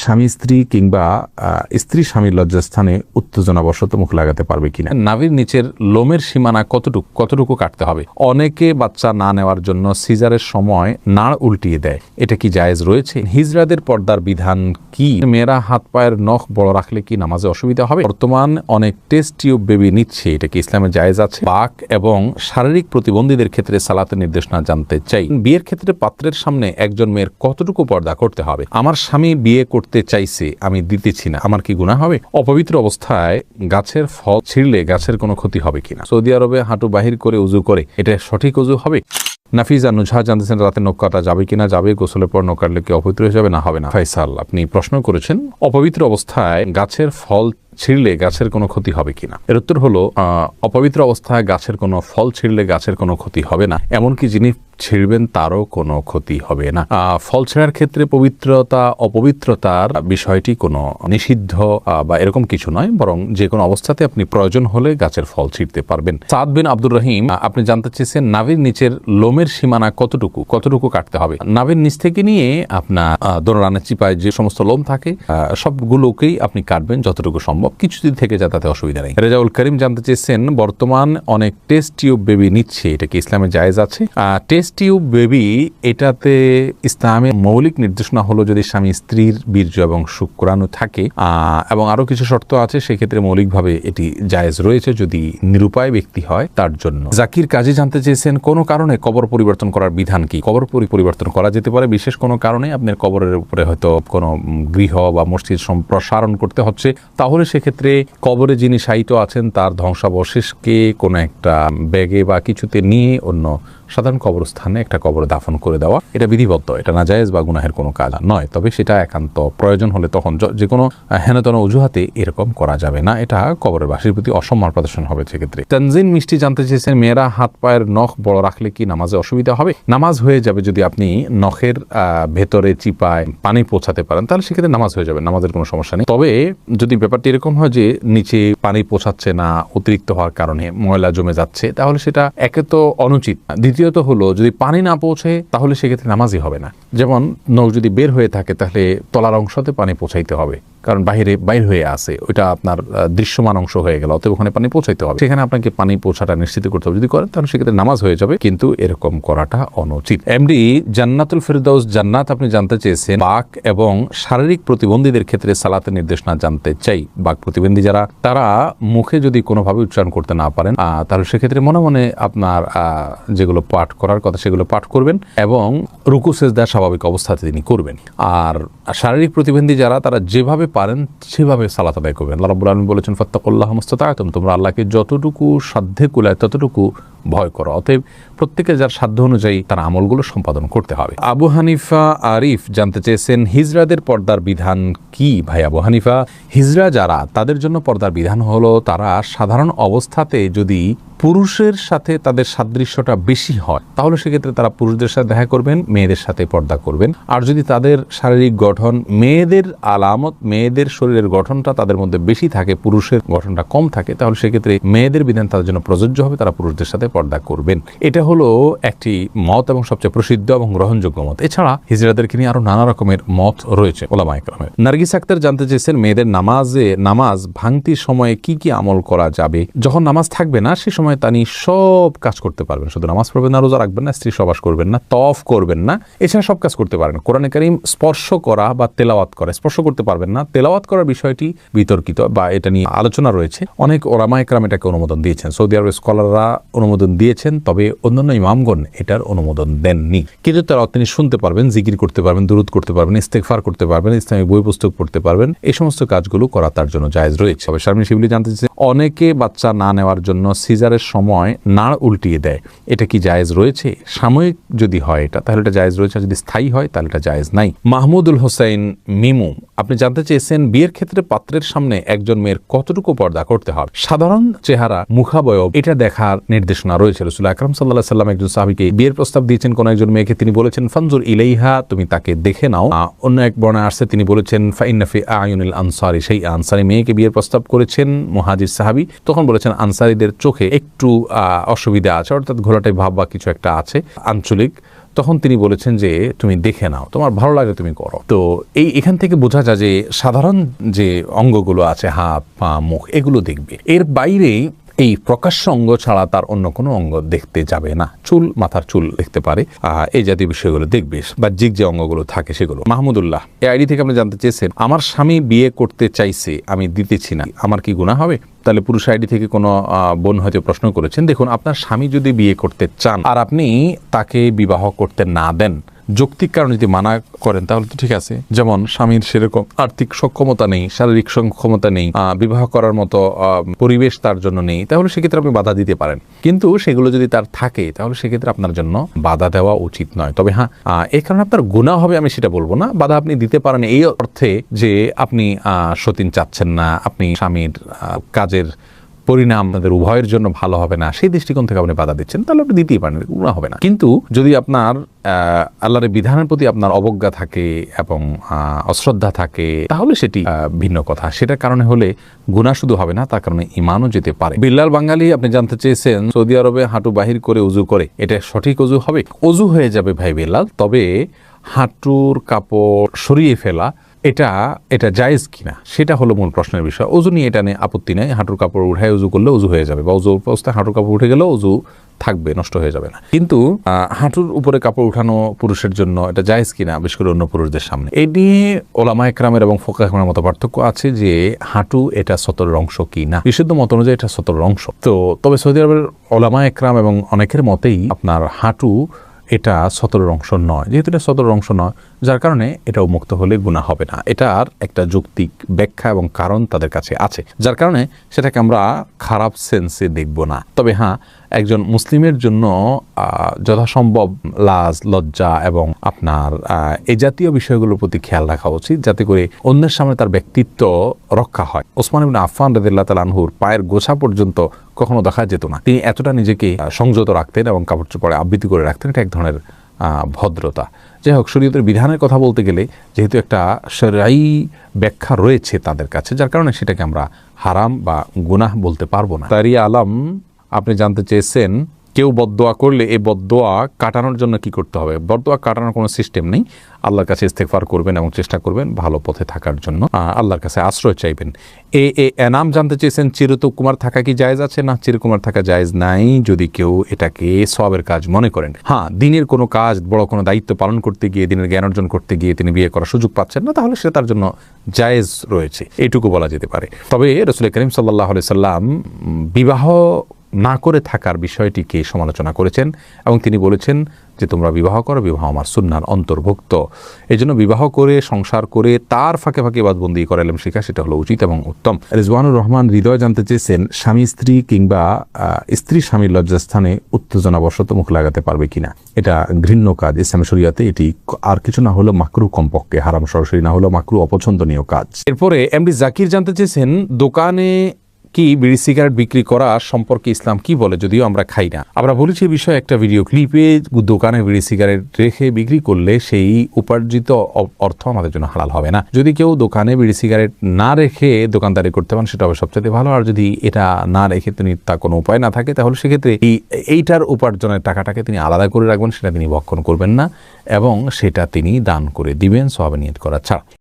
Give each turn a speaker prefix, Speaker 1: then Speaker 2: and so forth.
Speaker 1: স্বামী স্ত্রী কিংবা স্ত্রী স্বামীর লজ্জাস্থানে উত্তেজনাবশত মুখ লাগাতে পারবে কিনা? নাভির নিচের লোমের সীমানা কতটুকু কাটতে হবে? অনেকে বাচ্চা না নেওয়ার জন্য সিজারের সময় নাড় উল্টিয়ে দেয়, এটা কি জায়েজ রয়েছে? হিজড়াদের পর্দার বিধান কি? মেয়েরা হাত পায়ের নখ বড় রাখলে কি নামাজে অসুবিধা হবে? বর্তমান অনেক টেস্ট টিউব বেবি নিচ্ছে, এটা কি ইসলামে জায়েজ আছে? পাক এবং শারীরিক প্রতিবন্ধীদের ক্ষেত্রে সালাতের নির্দেশনা জানতে চাই। বিয়ের ক্ষেত্রে পাত্রের সামনে একজন মেয়ের কতটুকু পর্দা করতে হবে? আমার স্বামী বিয়ে করতে চাইছে, আমি দিতেছি না, আমার কি গুনাহ হবে? অপবিত্র অবস্থায় গাছের ফল ছিঁড়লে গাছের কোনো ক্ষতি হবে কিনা? সৌদি আরবে হাঁটু বাহির করে উজু করে, এটা সঠিক উজু হবে? নাফিজা নুজহা জানতেছেন রাতে নখ কাটা যাবে কিনা? যাবে। গোসলের পর নখ কাটলে কি অপবিত্র হয়ে যাবে? না, হবে না। ফাইসাল, আপনি প্রশ্ন করেছেন অপবিত্র অবস্থায় গাছের ফল ছিঁড়লে গাছের কোনো ক্ষতি হবে কিনা। এর উত্তর হলো অপবিত্র অবস্থায় গাছের কোনো ফল ছিঁড়লে গাছের কোনো ক্ষতি হবে না, এমনকি যিনি ছিঁড়বেন তারও কোনো ক্ষতি হবে না। ফল ছেঁড়ার ক্ষেত্রে পবিত্রতা অপবিত্রতার বিষয়টি কোনো নিষিদ্ধ বা এরকম কিছু নয়, বরং যে কোনো অবস্থাতে আপনি প্রয়োজন হলে গাছের ফল ছিঁড়তে পারবেন। সাদ বিন আব্দুর রহিম, আপনি জানতে চেয়েছেন নাভির নিচের লোমের সীমানা কতটুকু কাটতে হবে? নাভির নিচ থেকে নিয়ে আপনার দোড়ানের চিপায় যে সমস্ত লোম থাকে সবগুলোকেই আপনি কাটবেন যতটুকু সম্ভব, কিছু যদি থেকে যায় তাতে অসুবিধা নেই। রেজাউল করিম জানতে চেয়েছেন বর্তমান অনেক টেস্ট টিউব বেবি নিচ্ছে, এটা কি ইসলামে জায়েজ আছে? টেস্ট টিউব বেবি, এটাতে ইসলামের মৌলিক নির্দেশনা হলো যদি স্বামী স্ত্রীর বীর্য এবং শুক্রাণু থাকে এবং আরো কিছু শর্ত আছে, সেক্ষেত্রে মৌলিকভাবে এটি জায়েজ রয়েছে যদি নিরুপায় ব্যক্তি হয় তার জন্য। জাকির কাজী জানতে চেয়েছেন কোন কারণে কবর পরিবর্তন করার বিধান কি? কবর পরিবর্তন করা যেতে পারে বিশেষ কোনো কারণে, আপনার কবরের উপরে হয়তো কোনো গৃহ বা মসজিদ সম্প্রসারণ করতে হচ্ছে, তাহলে সেক্ষেত্রে কবরে যিনি শায়িত আছেন তার ধ্বংসাবশেষকে কোনো একটা ব্যাগে বা কিছুতে নিয়ে অন্য সাধারণ কবরস্থানে একটা কবর দাফন করে দেওয়া, এটা বিধিবদ্ধ, এটা নাজায়েজ বা গুনাহের কোনো কাজ নয়। তবে সেটা একান্ত প্রয়োজন হলে তখন যে কোনো হেনতন অজুহাতে এরকম করা যাবে না, এটা কবরের বাসীর প্রতি অসম্মান প্রদর্শন হবে সেক্ষেত্রে। তানজিন মিষ্টি জানতে চেয়েছেন মেয়েরা হাত পায়ের নখ বড় রাখলে কি নামাজে অসুবিধা হবে? নামাজ হয়ে যাবে যদি আপনি নখের ভেতরে চিপায় পানি পৌঁছাতে পারেন, তাহলে সেক্ষেত্রে নামাজ হয়ে যাবে, নামাজের কোনো সমস্যা নেই। তবে যদি ব্যাপারটি এরকম হয় যে নিচে পানি পৌঁছাচ্ছে না, অতিরিক্ত হওয়ার কারণে ময়লা জমে যাচ্ছে, তাহলে সেটা একে তো অনুচিত, দ্বিতীয়ত হলো যদি পানি না পৌঁছে তাহলে সেক্ষেত্রে নামাজই হবে না। যেমন নখ যদি বের হয়ে থাকে তাহলে তলার অংশতে পানি পৌঁছাইতে হবে, কারণ বাইর হয়ে আসে, ওইটা আপনার দৃশ্যমান অংশ হয়ে গেল, অতএব ওখানে পানি পৌঁছাইতে হবে, সেখানে আপনাকে পানি পৌঁছাটা নিশ্চিত করতে হবে। যদি করেন তাহলে সেক্ষেত্রে নামাজ হয়ে যাবে, কিন্তু এরকম করাটা অনুচিত। এমডি জান্নাতুল ফেরদাউস জান্নাত, আপনি জানতে চেয়েছেন বাক এবং শারীরিক প্রতিবন্ধীদের ক্ষেত্রে সালাতের নির্দেশনা জানতে চাই। বাক প্রতিবন্ধী যারা, তারা মুখে যদি কোনোভাবে উচ্চারণ করতে না পারেন তাহলে সেক্ষেত্রে মনে মনে আপনার যেগুলো পাঠ করার কথা সেগুলো পাঠ করবেন এবং রুকু সেজদা স্বাভাবিক অবস্থাতে তিনি করবেন। আর শারীরিক প্রতিবন্ধী যারা, তারা যেভাবে পারেন সেভাবে সালাত আদায় করবেন। আল্লাহ রাব্বুল আলামিন বলেছেন ফাত্তাকুল্লাহ মাসতাতা'তুম, তোমরা আল্লাহকে যতটুকু সাধ্যে কুলায় ততটুকু ভয় করো। অতএব প্রত্যেকে যার সাধ্য অনুযায়ী তার আমলগুলো সম্পাদন করতে হবে। আবু হানিফা আরিফ জানতে চেয়েছেন হিজড়াদের পর্দার বিধান কি? ভাই আবু হানিফা, হিজড়া যারা, তাদের জন্য পর্দার বিধান হলো তারা সাধারণ অবস্থাতে যদি পুরুষের সাথে তাদের সাদৃশ্যটা বেশি হয় তাহলে সেক্ষেত্রে তারা পুরুষদের সাথে দেখা করবেন, মেয়েদের সাথে পর্দা করবেন। আর যদি তাদের শারীরিক গঠন মেয়েদের আলামত, মেয়েদের শরীরের গঠনটা তাদের মধ্যে বেশি থাকে, পুরুষের গঠনটা কম থাকে, তাহলে সেক্ষেত্রে মেয়েদের বিধান তাদের জন্য প্রযোজ্য হবে, তারা পুরুষদের সাথে পর্দা করবেন। এটা হলো একটি মত এবং সবচেয়ে প্রসিদ্ধ এবং গ্রহণযোগ্য মত। এছাড়া হিজড়াদেরকে নিয়ে আরো নানা রকমের মত রয়েছে ওলামায়ে কেরামের। নার্গিস আক্তার জানতে চেয়েছেন মেয়েদের নামাজ ভাঙতির সময়ে কি কি আমল করা যাবে? যখন নামাজ থাকবে না সে সময় তিনি সব কাজ করতে পারবেন, শুধু নামাজ পড়বেন না, রোজা রাখবেন না, স্ত্রী সহবাস করবেন না, তওয়াফ করবেন না, এছাড়া সব কাজ করতে পারেন। কোরআনে কারীম স্পর্শ করা বা তেলাওয়াত করা, স্পর্শ করতে পারবেন না, তেলাওয়াত করার বিষয়টি বিতর্কিত বা এটা নিয়ে আলোচনা রয়েছে, অনেক ওলামায়ে কেরাম এটাকে অনুমোদন দিয়েছেন, সৌদি আরবের স্কলাররা অনুমোদন দিয়েছেন, তবে অন্যান্য ইমামগণ এটার অনুমোদন দেননি। কিন্তু তারা তিনি শুনতে পারবেন, জিকির করতে পারবেন, দুরূদ করতে পারবেন, ইস্তেগফার করতে পারবেন, ইসলামী বই পুস্তক পড়তে পারবেন, এই সমস্ত কাজগুলো করা তার জন্য জায়েজ রয়েছে। তবে শারমিন শিবলি জানতে চেয়েছেন অনেকে বাচ্চা না নেওয়ার জন্য সিজারের সময় নাড় উল্টিয়ে দেয়, এটা কি জায়েজ রয়েছে? সাময়িক যদি হয় এটা তাহলে এটা জায়েজ রয়েছে, যদি স্থায়ী হয় তাহলে এটা জায়েজ নাই। মাহমুদুল হোসেন মিমু, আপনি জানতে চেয়েছেন বিয়ের ক্ষেত্রে পাত্রের সামনে একজন মেয়ের কতটুকু পর্দা করতে হবে? সাধারণ চেহারা, মুখাবয়ব, এটা দেখার নির্দেশনা রয়েছে। রাসূল আকরাম সাল্লাল্লাহু আলাইহি সাল্লাম একজন সাহাবীকে বিয়ের প্রস্তাব দিয়েছেন কোন একজন মেয়েকে, তিনি বলেছেন ফানজুর ইলাইহা, তুমি তাকে দেখে নাও। অন্য এক বর্ণায় আসছে তিনি বলেছেন ফাইন্না ফি আয়ুনিল আনসারি, সেই আনসারি মেয়েকে বিয়ের প্রস্তাব করেছেন মুহাজির সাহাবী, তখন বলেছেন আনসারীদের চোখে একটু অসুবিধা আছে, অর্থাৎ ঘোলাটে ভাব বা কিছু একটা আছে আঞ্চলিক, তখন তিনি বলেছেন যে তুমি দেখে নাও, তোমার ভালো লাগে তুমি করো। তো এখান থেকে বোঝা যায় যে সাধারণ যে অঙ্গগুলো আছে, হাত পা মুখ, এগুলো দেখবে। এর বাইরে এই প্রকাশ্য অঙ্গ ছাড়া তার অন্য কোনো অঙ্গ দেখতে যাবে না। চুল, মাথার চুল দেখতে পারে, এই জাতীয় বিষয়গুলো দেখবে, বাহ্যিক যে অঙ্গগুলো থাকে সেগুলো। মাহমুদুল্লাহ এই আইডি থেকে আপনি জানতে চেয়েছেন, আমার স্বামী বিয়ে করতে চাইছে, আমি দিতেছি না, আমার কি গুনাহ হবে? তাহলে পুরুষ আইডি থেকে কোনো বোন হয়তো প্রশ্ন করেছেন। দেখুন, আপনার স্বামী যদি বিয়ে করতে চান আর আপনি তাকে বিবাহ করতে না দেন, যৌক্তিক কারণে যদি মানা করেন তাহলে তো ঠিক আছে। যেমন স্বামীর সেরকম আর্থিক সক্ষমতা নেই, শারীরিক সক্ষমতা নেই, বিবাহ করার মতো পরিবেশ তার জন্য নেই, তাহলে সেক্ষেত্রে আপনি বাধা দিতে পারেন। কিন্তু সেগুলো যদি তার থাকে তাহলে সেক্ষেত্রে আপনার জন্য বাধা দেওয়া উচিত নয়। তবে হ্যাঁ, এই কারণে আপনার গুনাহ হবে আমি সেটা বলবো না। বাধা আপনি দিতে পারেন এই অর্থে যে আপনি সতীন চাচ্ছেন না, আপনি স্বামীর কাজের পরিণাম আপনাদের উভয়ের জন্য ভালো হবে না, সেই দৃষ্টিকোণ থেকে আপনি বাধা দিচ্ছেন, তাহলে আপনি দিতেই পারেন, গুনাহ হবে না। কিন্তু যদি আপনার আল্লাহর বিধানের প্রতি আপনার অবজ্ঞা থাকে এবং অশ্রদ্ধা থাকে, তাহলে সেটি ভিন্ন কথা। সেটার কারণে হলে গুনাহ শুধু হবে না, তার কারণে ঈমানও যেতে পারে। বিল্লাল বাঙালি আপনি জানতে চেয়েছেন, সৌদি আরবে হাঁটু বাহির করে উজু করে, এটা সঠিক অজু হবে? অজু হয়ে যাবে ভাই বিল্লাল, তবে হাঁটুর কাপড় সরিয়ে ফেলা এটা জায়েজ কিনা সেটা হলো মূল প্রশ্নের বিষয়। অজু নিয়ে এটা নিয়ে আপত্তি নেই, হাঁটুর কাপড় উঠায় উজু করলে উজু হয়ে যাবে, বা উজু অবস্থায় হাঁটুর কাপড় উঠে গেলেও উজু থাকবে, নষ্ট হয়ে যাবে না। কিন্তু হাঁটুর উপরে কাপড় উঠানো পুরুষের জন্য এটা জায়েজ কিনা, বিশেষ করে অন্য পুরুষদের সামনে, এই নিয়ে ওলামা একরামের এবং ফোকা একরামের মতো পার্থক্য আছে যে হাঁটু এটা সতরের অংশ কি না। বিশুদ্ধ মত অনুযায়ী এটা সতরের অংশ। তো তবে সৌদি আরবের ওলামা একরাম এবং অনেকের মতেই আপনার হাঁটু এটা সতরের অংশ নয়। যেহেতু এটা সতরের অংশ নয়, যার কারণে এটা উন্মুক্ত হলে গুনাহ হবে না। এটার একটা যৌক্তিক ব্যাখ্যা এবং কারণ তাদের কাছে আছে, যার কারণে সেটাকে আমরা খারাপ সেন্সে দেখব না। তবে হ্যাঁ, একজন মুসলিমের জন্য যথাসম্ভব লাজ, লজ্জা এবং আপনার এই জাতীয় বিষয়গুলোর প্রতি খেয়াল রাখা উচিত, যাতে করে অন্যের সামনে তার ব্যক্তিত্ব রক্ষা হয়। ওসমান ইবনে আফফান রাদিয়াল্লাহু তাআলা আনহুর পায়ের গোছা পর্যন্ত কখনো দেখা যেত না। তিনি এতটা নিজেকে সংযত রাখতেন এবং কাপড় চোপড়ে আবৃত্তি করে রাখতেন। এটা এক ধরনের ভদ্রতা। যাই হোক, শরীয়তের বিধানের কথা বলতে গেলে যেহেতু একটা শরঈ ব্যাখ্যা রয়েছে তাদের কাছে, যার কারণে সেটাকে আমরা হারাম বা গুনাহ বলতে পারবো না। তারিয়া আলম আপনি জানতে চেয়েছেন, কেউ বদদোয়া করলে এই বদদোয়া কাটানোর জন্য কি করতে হবে? বদদোয়া কাটানোর কোনো সিস্টেম নেই। আল্লাহর কাছে ইস্তেগফার করবেন এবং চেষ্টা করবেন ভালো পথে থাকার জন্য, আল্লাহর কাছে আশ্রয় চাইবেন। এনাম জানতে চেয়েছেন, চিরকুমার থাকা কি জায়েজ আছে? না, চিরকুমার থাকা জায়েজ নাই, যদি কেউ এটাকে সওয়াবের কাজ মনে করেন। হ্যাঁ, দিনের কোনো কাজ, বড় কোনো দায়িত্ব পালন করতে গিয়ে, দিনের জ্ঞান অর্জন করতে গিয়ে তিনি বিয়ে করার সুযোগ পাচ্ছেন না, তাহলে সেটা তার জন্য জায়েজ রয়েছে, এইটুকু বলা যেতে পারে। তবে রাসূল করিম সাল্লাল্লাহু আলাইহি সাল্লাম বিবাহ না করে থাকার বিষয়টিকে সমালোচনা করেছেন এবং তিনি বলেছেন যে তোমরা বিবাহ করো, বিবাহ আমার সুন্নাহর অন্তর্ভুক্ত। এই জন্য বিবাহ করে, সংসার করে, তার ফাঁকে ফাঁকে ইবাদতবন্দি করা, ইলম শেখা, সেটা হলো উচিত এবং উত্তম। রিজওয়ানুর রহমান হৃদয় জানতে চেয়েছেন, স্বামী স্ত্রী কিংবা স্ত্রী স্বামীর লজ্জাস্থানে উত্তেজনাবশত মুখ লাগাতে পারবে কিনা? এটা ঘৃণ্য কাজ ইসলামী শরীয়তে। এটি আর কিছু না হলেও মাকরুহ, কমপক্ষে হারাম সরাসরি না হলেও মাকরুহ, অপছন্দনীয় কাজ। এরপরে এমডি জাকির জানতে চেয়েছেন, দোকানে কি বিড়ি সিগারেট বিক্রি করা সম্পর্কে ইসলাম কি বলে? যদিও আমরা খাই না, আমরা বলেছি এই বিষয়ে একটা ভিডিও ক্লিপে। দোকানে বিড়ি সিগারেট রেখে বিক্রি করলে সেই উপার্জিত অর্থ আমাদের জন্য হালাল হবে না। যদি কেউ দোকানে বিড়ি সিগারেট না রেখে দোকানদারি করতে পারেন, সেটা হবে সবচেয়ে ভালো। আর যদি এটা না রেখে তিনি তার কোনো উপায় না থাকে, তাহলে সেক্ষেত্রে এইটার উপার্জনের টাকাটাকে তিনি আলাদা করে রাখবেন, সেটা তিনি ভক্ষণ করবেন না এবং সেটা তিনি দান করে দিবেন, সওয়াবে নিয়ত করা ছাড়া।